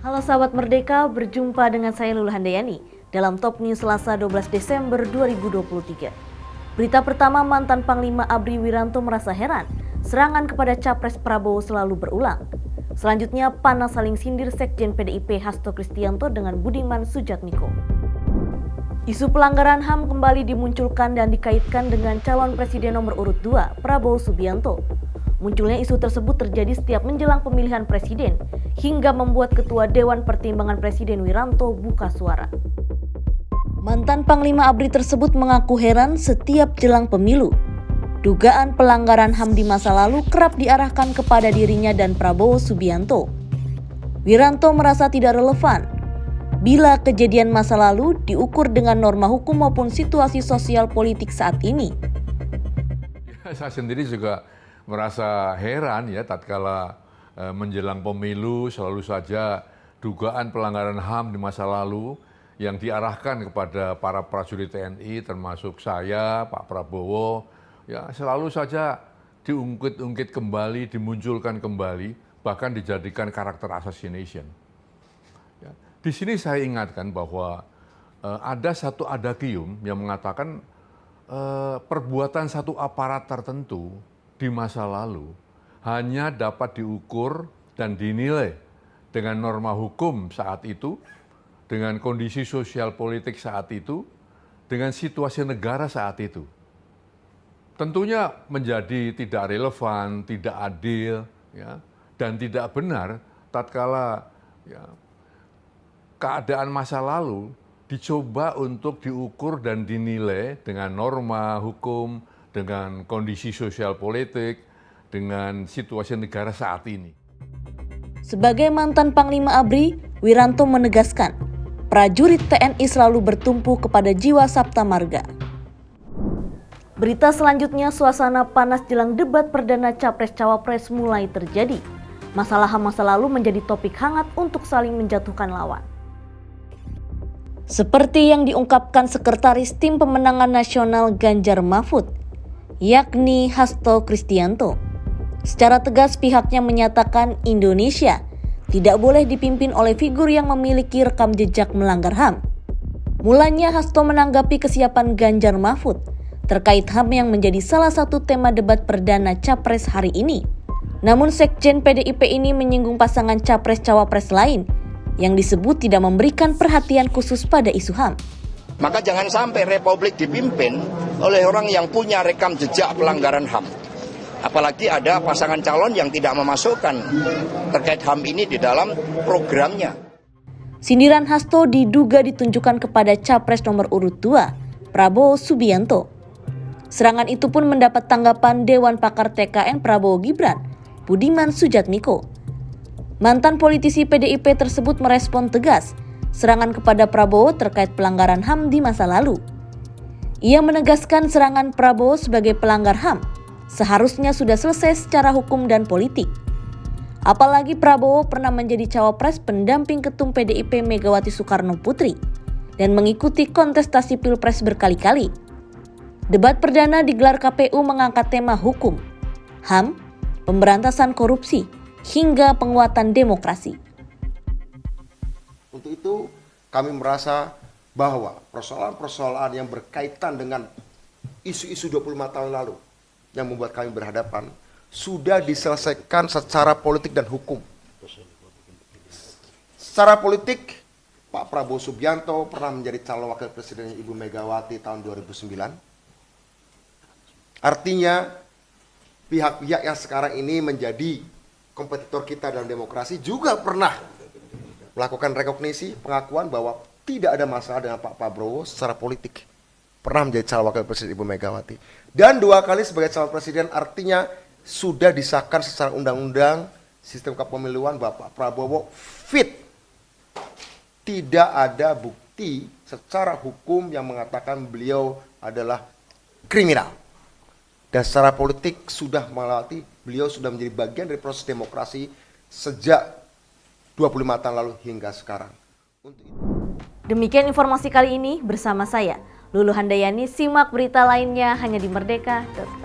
Halo sahabat Merdeka, berjumpa dengan saya Lulu Handayani dalam Top News Selasa 12 Desember 2023. Berita pertama, mantan Panglima ABRI Wiranto merasa heran serangan kepada Capres Prabowo selalu berulang. Selanjutnya, panas saling sindir Sekjen PDIP Hasto Kristianto dengan Budiman Sujatmiko. Isu pelanggaran HAM kembali dimunculkan dan dikaitkan dengan calon presiden nomor urut 2, Prabowo Subianto. Munculnya isu tersebut terjadi setiap menjelang pemilihan presiden, hingga membuat Ketua Dewan Pertimbangan Presiden Wiranto buka suara. Mantan Panglima ABRI tersebut mengaku heran setiap jelang pemilu. Dugaan pelanggaran HAM di masa lalu kerap diarahkan kepada dirinya dan Prabowo Subianto. Wiranto merasa tidak relevan bila kejadian masa lalu diukur dengan norma hukum maupun situasi sosial politik saat ini. Saya sendiri juga merasa heran ya tatkala menjelang pemilu selalu saja dugaan pelanggaran HAM di masa lalu yang diarahkan kepada para prajurit TNI termasuk saya, Pak Prabowo, ya selalu saja diungkit-ungkit kembali, dimunculkan kembali, bahkan dijadikan karakter assassination. Ya, di sini saya ingatkan bahwa ada satu adagium yang mengatakan perbuatan satu aparat tertentu di masa lalu hanya dapat diukur dan dinilai dengan norma hukum saat itu, dengan kondisi sosial politik saat itu, dengan situasi negara saat itu. Tentunya menjadi tidak relevan, tidak adil, ya, dan tidak benar tatkala ya, keadaan masa lalu dicoba untuk diukur dan dinilai dengan norma hukum, dengan kondisi sosial politik, dengan situasi negara saat ini. Sebagai mantan Panglima ABRI, Wiranto menegaskan, prajurit TNI selalu bertumpu kepada jiwa Sabta Marga. Berita selanjutnya, suasana panas jelang debat perdana Capres-Cawapres mulai terjadi. Masalah HAM masa lalu menjadi topik hangat untuk saling menjatuhkan lawan. Seperti yang diungkapkan Sekretaris Tim Pemenangan Nasional Ganjar Mahfud, yakni Hasto Kristianto. Secara tegas pihaknya menyatakan Indonesia tidak boleh dipimpin oleh figur yang memiliki rekam jejak melanggar HAM. Mulanya Hasto menanggapi kesiapan Ganjar Mahfud terkait HAM yang menjadi salah satu tema debat perdana Capres hari ini. Namun Sekjen PDIP ini menyinggung pasangan Capres-Cawapres lain yang disebut tidak memberikan perhatian khusus pada isu HAM. Maka jangan sampai Republik dipimpin oleh orang yang punya rekam jejak pelanggaran HAM. Apalagi ada pasangan calon yang tidak memasukkan terkait HAM ini di dalam programnya. Sindiran Hasto diduga ditunjukkan kepada Capres nomor urut 2, Prabowo Subianto. Serangan itu pun mendapat tanggapan Dewan Pakar TKN Prabowo Gibran, Budiman Sujatmiko. Mantan politisi PDIP tersebut merespon tegas serangan kepada Prabowo terkait pelanggaran HAM di masa lalu. Ia menegaskan serangan Prabowo sebagai pelanggar HAM seharusnya sudah selesai secara hukum dan politik. Apalagi Prabowo pernah menjadi cawapres pendamping ketum PDIP Megawati Soekarno Putri dan mengikuti kontestasi Pilpres berkali-kali. Debat perdana digelar KPU mengangkat tema hukum, HAM, pemberantasan korupsi, hingga penguatan demokrasi. Untuk itu kami merasa bahwa persoalan-persoalan yang berkaitan dengan isu-isu 25 tahun lalu yang membuat kami berhadapan sudah diselesaikan secara politik dan hukum. Secara politik, Pak Prabowo Subianto pernah menjadi calon wakil presiden Ibu Megawati tahun 2009. Artinya pihak-pihak yang sekarang ini menjadi kompetitor kita dalam demokrasi juga pernah melakukan rekognisi, pengakuan bahwa tidak ada masalah dengan Pak Prabowo secara politik. Pernah menjadi calon wakil presiden Ibu Megawati. Dan 2 kali sebagai calon presiden, artinya sudah disahkan secara undang-undang sistem kepemiluan bahwa Pak Prabowo fit. Tidak ada bukti secara hukum yang mengatakan beliau adalah kriminal. Dan secara politik sudah melewati, beliau sudah menjadi bagian dari proses demokrasi sejak 25 tahun lalu hingga sekarang. Demikian informasi kali ini bersama saya, Lulu Handayani. Simak berita lainnya hanya di merdeka.com.